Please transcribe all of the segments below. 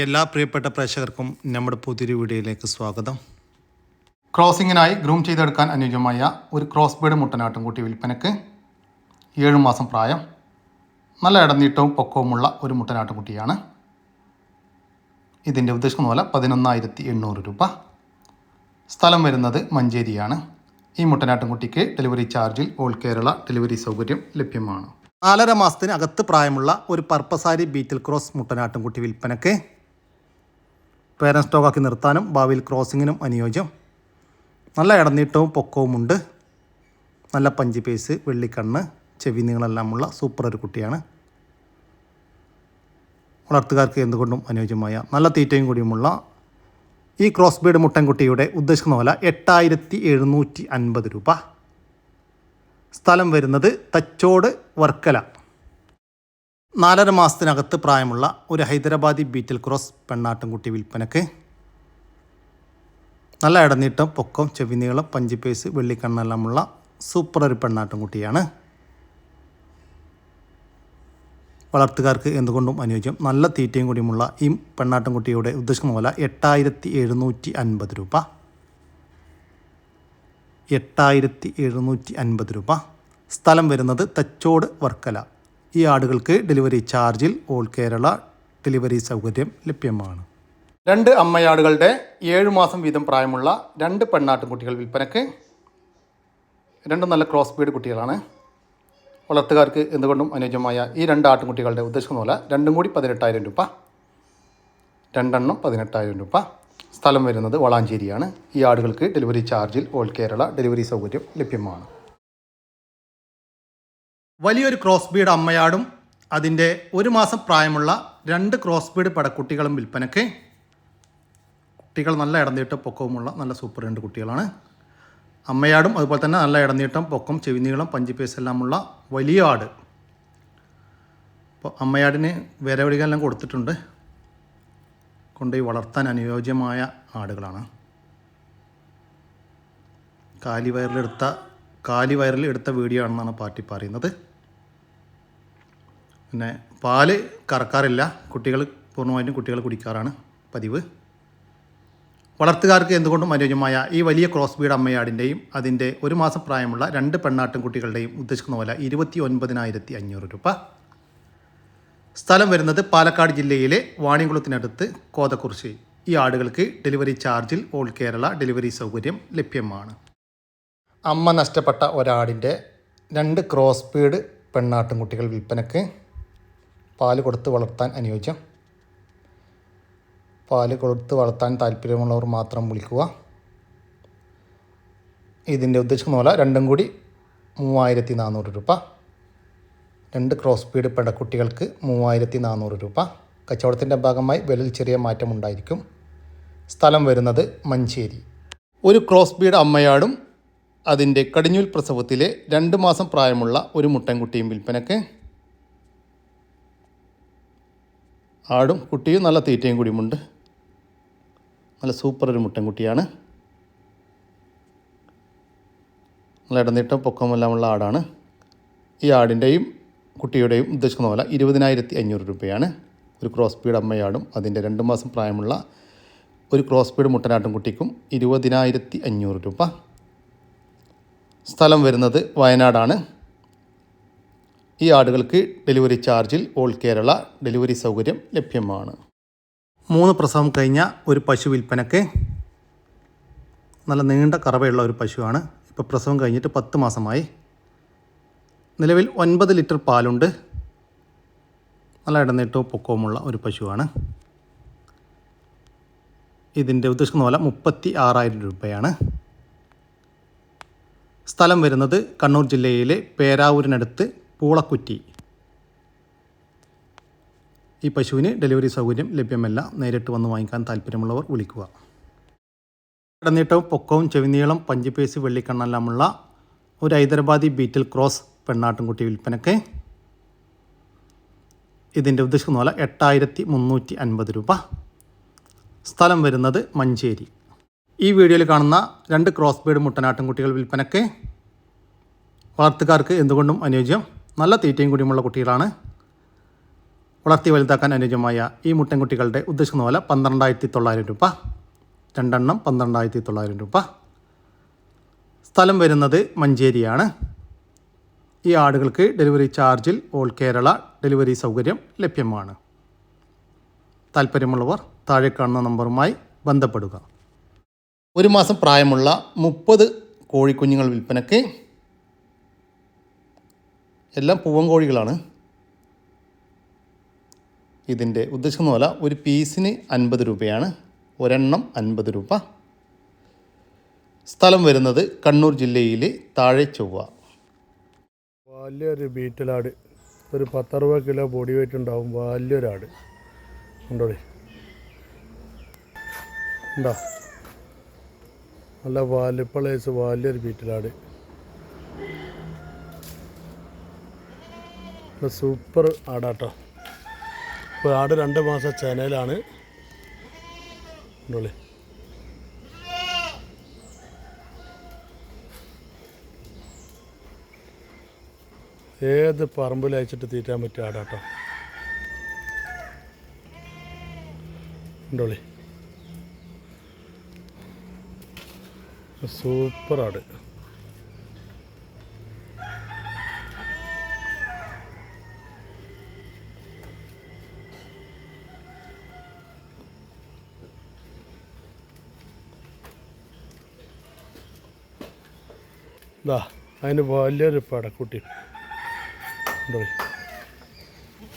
എല്ലാ പ്രിയപ്പെട്ട പ്രേക്ഷകർക്കും നമ്മുടെ പുതിയൊരു വീഡിയോയിലേക്ക് സ്വാഗതം. ക്രോസിങ്ങിനായി ഗ്രൂം ചെയ്തെടുക്കാൻ അനുയോജ്യമായ ഒരു ക്രോസ് ബീഡ് മുട്ടനാട്ടുംകുട്ടി വിൽപ്പനയ്ക്ക് 7 മാസം പ്രായം, നല്ല ഇടനീട്ടവും പൊക്കവുമുള്ള ഒരു മുട്ടനാട്ടുംകുട്ടിയാണ്. ഇതിൻ്റെ ഉദ്ദേശിക്കുന്ന വില 11,800 രൂപ. സ്ഥലം വരുന്നത് മഞ്ചേരിയാണ്. ഈ മുട്ടനാട്ടുംകുട്ടിക്ക് ഡെലിവറി ചാർജിൽ ഓൾ കേരള ഡെലിവറി സൗകര്യം ലഭ്യമാണ്. 4.5 മാസത്തിന് അകത്ത് പ്രായമുള്ള ഒരു പർപ്പസാരി ബീറ്റിൽ ക്രോസ് മുട്ടനാട്ടുംകുട്ടി വിൽപ്പനയ്ക്ക്. പേരൻ സ്റ്റോക്കാക്കി നിർത്താനും ഭാവിയിൽ ക്രോസിങ്ങിനും അനുയോജ്യം. നല്ല ഇടനീട്ടവും പൊക്കവുമുണ്ട്. നല്ല പഞ്ച് പേസ്, വെള്ളിക്കണ്ണ്, ചെവി നീളമെല്ലാമുള്ള സൂപ്പർ ഒരു കുട്ടിയാണ്. വളർത്തുകാർക്ക് എന്തുകൊണ്ടും അനുയോജ്യമായ നല്ല തീറ്റയും കൂടിയുമുള്ള ഈ ക്രോസ് ബീഡ് മുട്ടൻകുട്ടിയുടെ ഉദ്ദേശിക്കുന്ന വില 8,750 രൂപ. സ്ഥലം വരുന്നത് തച്ചോട്, വർക്കല. 4.5 മാസത്തിനകത്ത് പ്രായമുള്ള ഒരു ഹൈദരാബാദി ബീറ്റിൽ ക്രോസ് പെണ്ണാട്ടുംകുട്ടി വിൽപ്പനയ്ക്ക്. നല്ല ഇടനീട്ടം, പൊക്കം, ചെവി നീളം, പഞ്ച് പേസ്, വെള്ളിക്കണ്ണെല്ലാമുള്ള സൂപ്പർ ഒരു പെണ്ണാട്ടുംകുട്ടിയാണ്. വളർത്തുകാർക്ക് എന്തുകൊണ്ടും അനുയോജ്യം. നല്ല തീറ്റയും കൂടിയുമുള്ള ഈ പെണ്ണാട്ടുംകുട്ടിയുടെ ഉദ്ദേശിക്കുന്ന വില 8,750 രൂപ. 8,750 രൂപ. സ്ഥലം വരുന്നത് തച്ചോട്, വർക്കല. ഈ ആടുകൾക്ക് ഡെലിവറി ചാർജിൽ ഓൾ കേരള ഡെലിവറി സൗകര്യം ലഭ്യമാണ്. 2 അമ്മയാടുകളുടെ 7 മാസം വീതം പ്രായമുള്ള 2 പെണ്ണാട്ടുംകുട്ടികൾ വിൽപ്പനയ്ക്ക്. 2 നല്ല ക്രോസ് ബീഡ് കുട്ടികളാണ്. വളർത്തുകാർക്ക് എന്തുകൊണ്ടും അനുയോജ്യമായ ഈ 2 ആട്ടുംകുട്ടികളുടെ ഉദ്ദേശിക്കുന്ന പോലെ 2 കൂടി 18,000 രൂപ. 2 18,000 രൂപ. സ്ഥലം വരുന്നത് വളാഞ്ചേരിയാണ്. ഈ ആടുകൾക്ക് ഡെലിവറി ചാർജിൽ ഓൾ കേരള ഡെലിവറി സൗകര്യം ലഭ്യമാണ്. വലിയൊരു ക്രോസ് ബീഡ് അമ്മയാടും അതിൻ്റെ 1 മാസം പ്രായമുള്ള 2 ക്രോസ് ബീഡ് പടക്കുട്ടികളും വിൽപ്പനയ്ക്ക്. കുട്ടികൾ നല്ല ഇടനീട്ടം, പൊക്കവുമുള്ള നല്ല സൂപ്പർ 2 കുട്ടികളാണ്. അമ്മയാടും അതുപോലെ തന്നെ നല്ല ഇടനീട്ടം, പൊക്കം, ചെവിനീളം, പഞ്ച് പേസ് എല്ലാമുള്ള വലിയ ആട്. അപ്പോൾ അമ്മയാടിന് വിരവടികളെല്ലാം കൊടുത്തിട്ടുണ്ട്. കൊണ്ടുപോയി വളർത്താൻ അനുയോജ്യമായ ആടുകളാണ്. കാലി വയറിൽ എടുത്ത വീഡിയോ ആണെന്നാണ് പാർട്ടി പറയുന്നത്. പിന്നെ പാല് കറക്കാറില്ല. പൂർണ്ണമായിട്ടും കുട്ടികൾ കുടിക്കാറാണ് പതിവ്. വളർത്തുകാർക്ക് എന്തുകൊണ്ടും അനുയോജ്യമായ ഈ വലിയ ക്രോസ് ബീഡ് അമ്മയാടിൻ്റെയും അതിൻ്റെ 1 മാസം പ്രായമുള്ള 2 പെണ്ണാട്ടുംകുട്ടികളുടെയും ഉദ്ദേശിക്കുന്ന വില 29,500 രൂപ. സ്ഥലം വരുന്നത് പാലക്കാട് ജില്ലയിലെ വാണിയംകുളത്തിനടുത്ത് കോതക്കുറിശി. ഈ ആടുകൾക്ക് ഡെലിവറി ചാർജിൽ ഓൾ കേരള ഡെലിവറി സൗകര്യം ലഭ്യമാണ്. അമ്മ നഷ്ടപ്പെട്ട ഒരാടിൻ്റെ 2 ക്രോസ് ബീഡ് പെണ്ണാട്ടുംകുട്ടികൾ വിൽപ്പനയ്ക്ക്. പാല് കൊടുത്ത് വളർത്താൻ അനുയോജ്യം. പാല് കൊടുത്ത് വളർത്താൻ താല്പര്യമുള്ളവർ മാത്രം വിളിക്കുക. ഇതിൻ്റെ ഉദ്ദേശിക്കുന്ന പോലെ 2 കൂടി 3,400 രൂപ. 2 ക്രോസ് ബീഡ് പെടക്കുട്ടികൾക്ക് 3,400 രൂപ. കച്ചവടത്തിൻ്റെ ഭാഗമായി വിലയിൽ ചെറിയ മാറ്റമുണ്ടായിരിക്കും. സ്ഥലം വരുന്നത് മഞ്ചേരി. ഒരു ക്രോസ് ബീഡ് അമ്മയാടും അതിൻ്റെ കടിഞ്ഞൂൽ പ്രസവത്തിലെ 2 മാസം പ്രായമുള്ള ഒരു മുട്ടൻകുട്ടിയും വിൽപ്പനയ്ക്ക്. ആടും കുട്ടിയും നല്ല തീറ്റയും കൂടിയുമുണ്ട്. നല്ല സൂപ്പർ ഒരു മുട്ടൻകുട്ടിയാണ്. നല്ല ഇടനീട്ടം, പൊക്കമെല്ലാമുള്ള ആടാണ്. ഈ ആടിൻ്റെയും കുട്ടിയുടെയും ഉദ്ദേശിക്കുന്ന പോലെ 20,500 രൂപയാണ്. ഒരു ക്രോസ് ബീഡ് അമ്മയാടും അതിൻ്റെ 2 മാസം പ്രായമുള്ള ഒരു ക്രോസ് ബീഡ് മുട്ടനാട്ടും കുട്ടിക്കും 20,500 രൂപ. സ്ഥലം വരുന്നത് വയനാടാണ്. ഈ ആടുകൾക്ക് ഡെലിവറി ചാർജിൽ ഓൾ കേരള ഡെലിവറി സൗകര്യം ലഭ്യമാണ്. 3 പ്രസവം കഴിഞ്ഞ ഒരു പശു വിൽപ്പനയ്ക്ക്. നല്ല നീണ്ട കറവയുള്ള ഒരു പശുവാണ്. ഇപ്പോൾ പ്രസവം കഴിഞ്ഞിട്ട് 10 മാസമായി. നിലവിൽ 9 ലിറ്റർ പാലുണ്ട്. നല്ല ഇടനീട്ടവും പൊക്കവുമുള്ള ഒരു പശുവാണ്. ഇതിൻ്റെ ഉദ്ദേശിക്കുന്ന വില 36,000 രൂപയാണ്. സ്ഥലം വരുന്നത് കണ്ണൂർ ജില്ലയിലെ പേരാവൂരിനടുത്ത് പൂളക്കുറ്റി. ഈ പശുവിന് ഡെലിവറി സൗകര്യം ലഭ്യമല്ല. നേരിട്ട് വന്ന് വാങ്ങിക്കാൻ താല്പര്യമുള്ളവർ വിളിക്കുക. ഇടനീട്ടവും പൊക്കവും, ചെവിനീളം, പഞ്ച് പേസ്, വെള്ളിക്കണ്ണെല്ലാമുള്ള ഒരു ഹൈദരാബാദി ബീറ്റിൽ ക്രോസ് പെണ്ണാട്ടുംകുട്ടി വിൽപ്പനയ്ക്ക്. ഇതിൻ്റെ ഉദ്ദേശിക്കുന്ന വില 8,350 രൂപ. സ്ഥലം വരുന്നത് മഞ്ചേരി. ഈ വീഡിയോയിൽ കാണുന്ന 2 ക്രോസ് ബീഡ് മുട്ടനാട്ടുംകുട്ടികൾ വിൽപ്പനയ്ക്ക്. വളർത്തുകാർക്ക് എന്തുകൊണ്ടും അനുയോജ്യം. നല്ല തീറ്റയും കൂടിയുമുള്ള കുട്ടികളാണ്. വളർത്തി വലുതാക്കാൻ അനുയോജ്യമായ ഈ മുട്ടൻകുട്ടികളുടെ ഉദ്ദേശിക്കുന്ന വില 12,900 രൂപ. രണ്ടെണ്ണം 12,900 രൂപ. സ്ഥലം വരുന്നത് മഞ്ചേരിയാണ്. ഈ ആടുകൾക്ക് ഡെലിവറി ചാർജിൽ ഓൾ കേരള ഡെലിവറി സൗകര്യം ലഭ്യമാണ്. താല്പര്യമുള്ളവർ താഴെ കാണുന്ന നമ്പറുമായി ബന്ധപ്പെടുക. ഒരു മാസം പ്രായമുള്ള 30 കോഴിക്കുഞ്ഞുങ്ങൾ വിൽപ്പനയ്ക്ക്. എല്ലാം പൂവൻ കോഴികളാണ്. ഇതിൻ്റെ ഉദ്ദേശിക്കുന്ന വില ഒരു പീസിന് 50 രൂപയാണ്. ഒരെണ്ണം 50 രൂപ. സ്ഥലം വരുന്നത് കണ്ണൂർ ജില്ലയിലെ താഴെ ചൊവ്വ. വലിയൊരു ബീറ്റലാട്, ഒരു 10-60 കിലോ ബോഡി വെയിറ്റ് ഉണ്ടാവും. വലിയൊരാട് ഉണ്ടോളി, ഉണ്ടോ? നല്ല വലിപ്പളേസ് വലിയൊരു ബീറ്റലാട്. സൂപ്പർ ആടാട്ടോ. ഇപ്പോൾ ആട് 2 മാസം ചെനയിലാണ്. ഉണ്ടോളി, ഏത് പറമ്പിൽ അയച്ചിട്ട് തീറ്റാൻ പറ്റിയ ആടാട്ടോ. ഉണ്ടോളി, സൂപ്പർ ആട്. ഇതാ അതിന് വലിയൊരു പടക്കുട്ടി. ഉണ്ടോളി,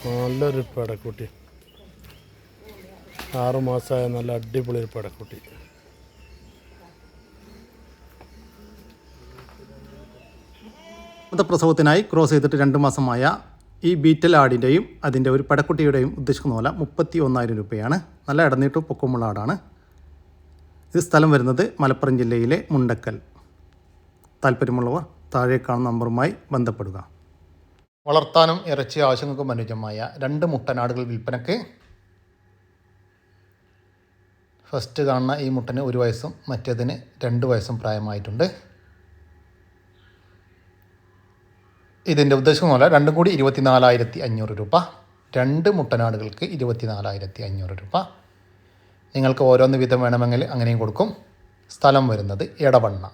നല്ലൊരു പടക്കുട്ടി. 6 മാസമായ നല്ല അടിപൊളി ഒരു പടക്കുട്ടി. പ്രസവത്തിനായി ക്രോസ് ചെയ്തിട്ട് 2 മാസമായ ഈ ബീറ്റൽ ആടിൻ്റെയും അതിൻ്റെ ഒരു പടക്കുട്ടിയുടെയും ഉദ്ദേശിക്കുന്ന വില 31,000 രൂപയാണ്. നല്ല ഇടനീട്ടും പൊക്കമുള്ള ആടാണ്. ഇത് സ്ഥലം വരുന്നത് മലപ്പുറം ജില്ലയിലെ മുണ്ടക്കൽ. താല്പര്യമുള്ളവർ താഴെ കാണുന്ന നമ്പറുമായി ബന്ധപ്പെടുക. വളർത്താനും ഇറച്ചി ആവശ്യങ്ങൾക്കും അനുയോജ്യമായ 2 മുട്ടനാടുകൾ വിൽപ്പനയ്ക്ക്. ഫസ്റ്റ് കാണുന്ന ഈ മുട്ടന് 1 വയസ്സും മറ്റേതിന് 2 വയസ്സും പ്രായമായിട്ടുണ്ട്. ഇതിൻ്റെ ഉദ്ദേശം പോലെ രണ്ടും കൂടി 24,500 രൂപ. 2 മുട്ടനാടുകൾക്ക് 24,500 രൂപ. നിങ്ങൾക്ക് ഓരോന്ന് വീതം വേണമെങ്കിൽ അങ്ങനെയും കൊടുക്കും. സ്ഥലം വരുന്നത് എടവണ്ണ.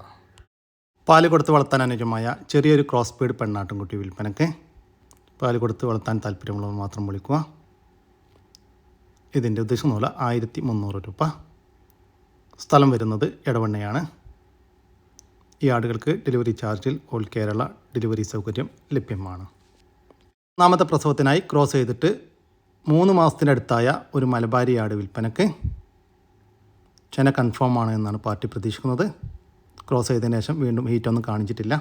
പാല് കൊടുത്ത് വളർത്താൻ അനുയോജ്യമായ ചെറിയൊരു ക്രോസ് ബീഡ് പെണ്ണാട്ടുംകുട്ടി വിൽപ്പനയ്ക്ക്. പാല് കൊടുത്ത് വളർത്താൻ താല്പര്യമുള്ളവർ മാത്രം വിളിക്കുക. ഇതിൻ്റെ ഉദ്ദേശം പോലെ 1,300 രൂപ. സ്ഥലം വരുന്നത് എടവണ്ണയാണ്. ഈ ആടുകൾക്ക് ഡെലിവറി ചാർജിൽ ഓൾ കേരള ഡെലിവറി സൗകര്യം ലഭ്യമാണ്. 3ാമത്തെ പ്രസവത്തിനായി ക്രോസ് ചെയ്തിട്ട് 3 മാസത്തിനടുത്തായ ഒരു മലബാരി ആട് വിൽപ്പനയ്ക്ക്. ചെന കൺഫേം ആണ് എന്നാണ് പാർട്ടി പ്രതീക്ഷിക്കുന്നത്. ക്രോസ് ചെയ്തതിന് ശേഷം വീണ്ടും ഹീറ്റൊന്നും കാണിച്ചിട്ടില്ല.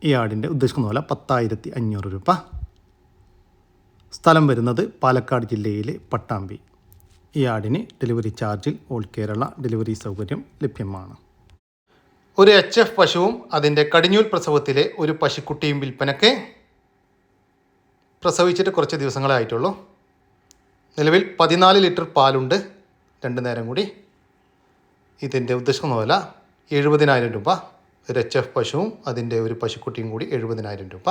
ഈ ആടിൻ്റെ ഉദ്ദേശിക്കുന്ന പോലെ 10,500 രൂപ. സ്ഥലം വരുന്നത് പാലക്കാട് ജില്ലയിലെ പട്ടാമ്പി. ഈ ആടിന് ഡെലിവറി ചാർജിൽ ഓൾ കേരള ഡെലിവറി സൗകര്യം ലഭ്യമാണ്. ഒരു HF പശുവും അതിൻ്റെ കടിഞ്ഞൂൽ പ്രസവത്തിലെ ഒരു പശുക്കുട്ടിയും വിൽപ്പനയ്ക്ക്. പ്രസവിച്ചിട്ട് കുറച്ച് ദിവസങ്ങളേ ആയിട്ടുള്ളൂ. നിലവിൽ 14 ലിറ്റർ പാലുണ്ട് 2 നേരം കൂടി. ഇതിൻ്റെ ഉദ്ദേശിക്കുന്ന വില 70,000 രൂപ. ഒരു HF പശുവും അതിൻ്റെ ഒരു പശുക്കുട്ടിയും കൂടി 70,000 രൂപ.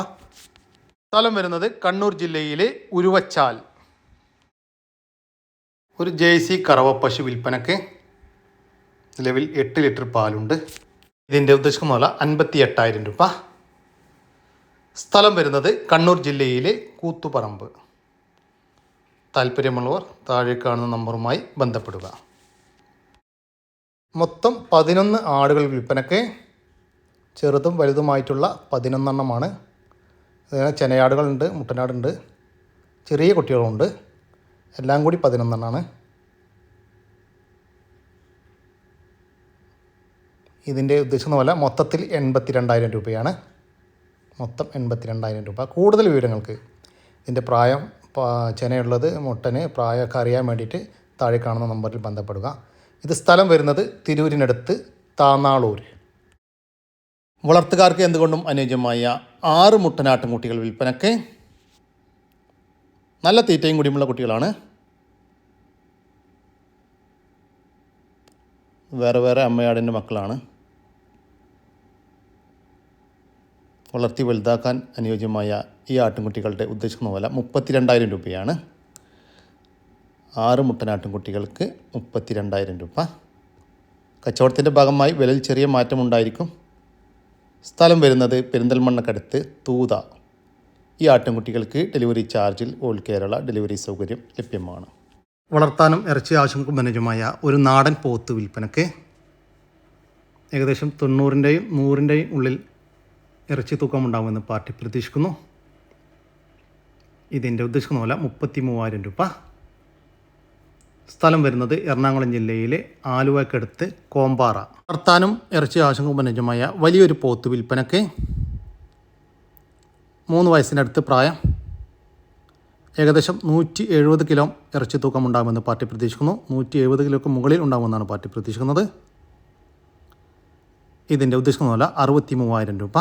സ്ഥലം വരുന്നത് കണ്ണൂർ ജില്ലയിലെ ഉരുവച്ചാൽ. ഒരു ജേഴ്സി കറവ പശു വിൽപ്പനയ്ക്ക്. നിലവിൽ 8 ലിറ്റർ പാലുണ്ട്. ഇതിൻ്റെ ഉദ്ദേശിക്കുന്ന വില 58,000 രൂപ. സ്ഥലം വരുന്നത് കണ്ണൂർ ജില്ലയിലെ കൂത്തുപറമ്പ്. താല്പര്യമുള്ളവർ താഴെ കാണുന്ന നമ്പറുമായി ബന്ധപ്പെടുക. മൊത്തം 11 ആടുകൾ വിൽപ്പനയ്ക്ക്. ചെറുതും വലുതുമായിട്ടുള്ള 11 എണ്ണമാണ്. ചെനയാടുകളുണ്ട്, മുട്ടനാടുണ്ട്, ചെറിയ കുട്ടികളുണ്ട്. എല്ലാം കൂടി 11 എണ്ണമാണ്. ഇതിൻ്റെ ഉദ്ദേശിക്കുന്ന വില മൊത്തത്തിൽ 82,000 രൂപയാണ്. മൊത്തം 82,000 രൂപ. കൂടുതൽ വിവരങ്ങൾക്ക് ഇതിൻ്റെ പ്രായം, ചെനയുള്ളത്, മുട്ടന് പ്രായമൊക്കെ അറിയാൻ വേണ്ടിയിട്ട് താഴെ കാണുന്ന നമ്പറിൽ ബന്ധപ്പെടുക. ഇത് സ്ഥലം വരുന്നത് തിരൂരിനടുത്ത് താന്നാളൂർ. വളർത്തുകാർക്ക് എന്തുകൊണ്ടും അനുയോജ്യമായ 6 മുട്ടനാട്ടുംകുട്ടികൾ വിൽപ്പനയ്ക്ക്. നല്ല തീറ്റയും കുടിയുമുള്ള കുട്ടികളാണ്. വേറെ വേറെ അമ്മയാടിൻ്റെ മക്കളാണ്. വളർത്തി വലുതാക്കാൻ അനുയോജ്യമായ ഈ ആട്ടിൻകുട്ടികളുടെ ഉദ്ദേശിക്കുന്ന വില 32,000 രൂപയാണ്. 6 മുട്ടനാട്ടിൻകുട്ടികൾക്ക് 32,000 രൂപ. കച്ചവടത്തിൻ്റെ ഭാഗമായി വിലയിൽ ചെറിയ മാറ്റമുണ്ടായിരിക്കും. സ്ഥലം വരുന്നത് പെരിന്തൽമണ്ണക്കടുത്ത് തൂത. ഈ ആട്ടിൻകുട്ടികൾക്ക് ഡെലിവറി ചാർജിൽ ഓൾ കേരള ഡെലിവറി സൗകര്യം ലഭ്യമാണ്. വളർത്താനും ഇറച്ചി ആവശ്യങ്ങൾക്കും അനുയോജ്യമായ ഒരു നാടൻ പോത്ത് വിൽപ്പനയ്ക്ക് ഏകദേശം 90-ൻ്റെയും 100-ൻ്റെയും ഉള്ളിൽ ഇറച്ചി തൂക്കമുണ്ടാകുമെന്ന് പാർട്ടി പ്രതീക്ഷിക്കുന്നു. ഇതിൻ്റെ ഉദ്ദേശിക്കുന്ന വില 33,000 രൂപ. സ്ഥലം വരുന്നത് എറണാകുളം ജില്ലയിലെ ആലുവക്കടുത്ത് കോമ്പാറ. വളർത്താനും ഇറച്ചി ആവശ്യങ്ങൾക്കും അനുയോജ്യമായ വലിയൊരു പോത്ത് വിൽപ്പനയ്ക്ക് 3 വയസ്സിനടുത്ത് പ്രായം, ഏകദേശം 170 കിലോ ഇറച്ചി തൂക്കം ഉണ്ടാകുമെന്ന് പാർട്ടി പ്രതീക്ഷിക്കുന്നു. 170 കിലോക്ക് മുകളിൽ ഉണ്ടാകുമെന്നാണ് പാർട്ടി പ്രതീക്ഷിക്കുന്നത്. ഇതിൻ്റെ ഉദ്ദേശിക്കുന്ന വില 63,000 രൂപ.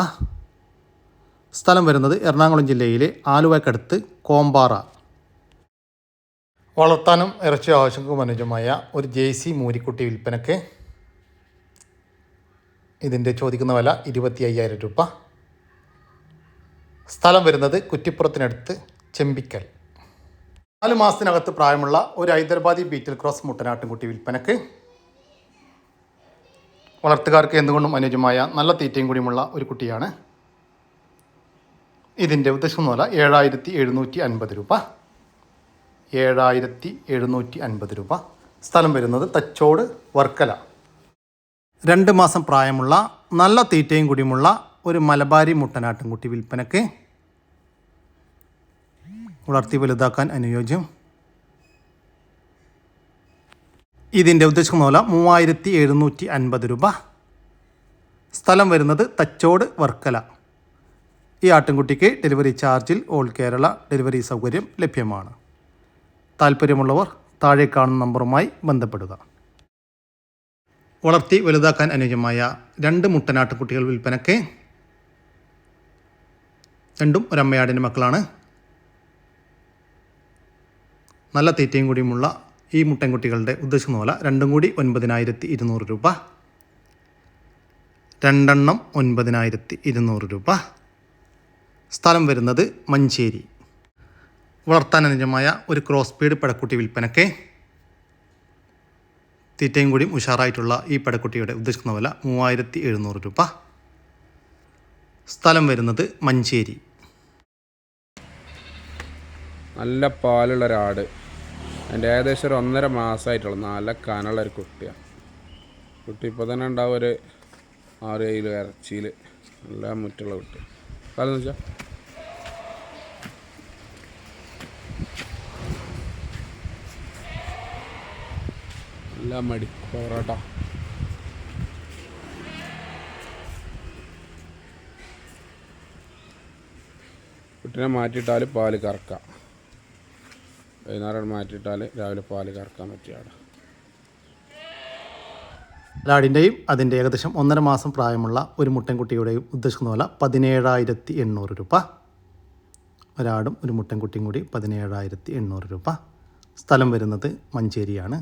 സ്ഥലം വരുന്നത് എറണാകുളം ജില്ലയിലെ ആലുവക്കടുത്ത് കോമ്പാറ. വളർത്താനും ഇറച്ചി ആവശ്യങ്ങൾക്കും അനുയോജ്യമായ ഒരു ജേഴ്സി മൂരിക്കുട്ടി വിൽപ്പനയ്ക്ക് ഇതിൻ്റെ ചോദിക്കുന്ന വില 25,000 രൂപ. സ്ഥലം വരുന്നത് കുറ്റിപ്പുറത്തിനടുത്ത് ചെമ്പിക്കൽ. 4 മാസത്തിനകത്ത് പ്രായമുള്ള ഒരു ഹൈദരാബാദി ബീറ്റൽ ക്രോസ് മുട്ടനാട്ടിൻകുട്ടി വിൽപ്പനയ്ക്ക് വളർത്തുകാർക്ക് എന്തുകൊണ്ടും അനുയോജ്യമായ നല്ല തീറ്റയും കൂടിയുമുള്ള ഒരു കുട്ടിയാണ്. ഇതിൻ്റെ ഉദ്ദേശിക്കുന്ന വില 7,750 രൂപ. 7,750 രൂപ. സ്ഥലം വരുന്നത് തച്ചോട് വർക്കല. 2 മാസം പ്രായമുള്ള നല്ല തീറ്റയും കൂടിയുമുള്ള ഒരു മലബാരി മുട്ടനാട്ടിൻകുട്ടി വിൽപ്പനയ്ക്ക് വളർത്തി വലുതാക്കാൻ അനുയോജ്യം. ഇതിൻ്റെ ഉദ്ദേശിക്കുന്ന വില 3,750 രൂപ. സ്ഥലം വരുന്നത് തച്ചോട് വർക്കല. ഈ ആട്ടിൻകുട്ടിക്ക് ഡെലിവറി ചാർജിൽ ഓൾ കേരള ഡെലിവറി സൗകര്യം ലഭ്യമാണ്. താല്പര്യമുള്ളവർ താഴെ കാണുന്ന നമ്പറുമായി ബന്ധപ്പെടുക. വളർത്തി വലുതാക്കാൻ അനുയോജ്യമായ 2 മുട്ടനാട്ടിൻകുട്ടികൾ വിൽപ്പനയ്ക്ക്. രണ്ടും ഒരമ്മയാടിൻ്റെ മക്കളാണ്. നല്ല തീറ്റയും കൂടിയുമുള്ള ഈ മുട്ടൻകുട്ടികളുടെ ഉദ്ദേശിക്കുന്ന വില രണ്ടും കൂടി 9,200 രൂപ. 2 എണ്ണം 9,200 രൂപ. സ്ഥലം വരുന്നത് മഞ്ചേരി. വളർത്താൻ അനുയോജ്യമായ ഒരു ക്രോസ് ബീഡ് പടക്കുട്ടി വിൽപ്പനയ്ക്ക്. തീറ്റയും കൂടിയും ഉഷാറായിട്ടുള്ള ഈ പടക്കുട്ടിയുടെ ഉദ്ദേശിക്കുന്ന വില 3,700 രൂപ. സ്ഥലം വരുന്നത് മഞ്ചേരി. നല്ല പാലുള്ളൊരാട്, അതിൻ്റെ ഏകദേശം ഒരു 1.5 മാസമായിട്ടുള്ള നല്ല കനമുള്ളൊരു കുട്ടിയാണ്. കുട്ടി ഇപ്പോൾ തന്നെ ഉണ്ടാവും ഒരു 6-7 കിലോ ഇറച്ചിയിൽ. നല്ല മുറ്റുള്ള കുട്ടി. കാലെന്ന് വെച്ചാൽ നല്ല മടി പൊറോട്ട. കുട്ടീനെ മാറ്റിയിട്ടാൽ പാല് കറക്കാം. വൈകുന്നേരം മാറ്റിയിട്ടാൽ രാവിലെ പാല് കറക്കാൻ പറ്റിയ ആട്. ആടിൻ്റെയും അതിൻ്റെ ഏകദേശം 1.5 മാസം പ്രായമുള്ള ഒരു മുട്ടൻകുട്ടിയുടെയും ഉദ്ദേശിക്കുന്ന വില 17,800 രൂപ. ഒരാടും ഒരു മുട്ടൻകുട്ടിയും കൂടി 17,800 രൂപ. സ്ഥലം വരുന്നത് മഞ്ചേരിയാണ്.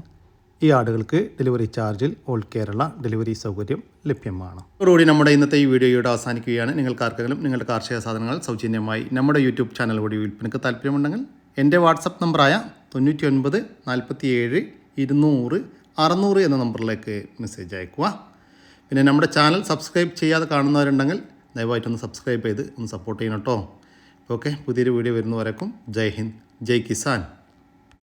ഈ ആടുകൾക്ക് ഡെലിവറി ചാർജിൽ ഓൾ കേരള ഡെലിവറി സൗകര്യം ലഭ്യമാണ്. ഇതോടുകൂടി നമ്മുടെ ഇന്നത്തെ ഈ വീഡിയോയുടെ അവസാനിക്കുകയാണ്. നിങ്ങൾക്കാർക്കെങ്കിലും നിങ്ങളുടെ കാർഷിക സാധനങ്ങൾ സൗജന്യമായി നമ്മുടെ യൂട്യൂബ് ചാനൽ വഴി വിൽപ്പനയ്ക്ക് താല്പര്യമുണ്ടെങ്കിൽ എൻ്റെ വാട്സപ്പ് നമ്പറായ 99 47 200 600 എന്ന നമ്പറിലേക്ക് മെസ്സേജ് അയക്കുക. പിന്നെ നമ്മുടെ ചാനൽ സബ്സ്ക്രൈബ് ചെയ്യാതെ കാണുന്നവരുണ്ടെങ്കിൽ ദയവായിട്ടൊന്ന് സബ്സ്ക്രൈബ് ചെയ്ത് ഒന്ന് സപ്പോർട്ട് ചെയ്യണം കേട്ടോ. ഓക്കെ, പുതിയൊരു വീഡിയോ വരുന്നവരേക്കും ജയ് ഹിന്ദ്, ജയ് കിസാൻ.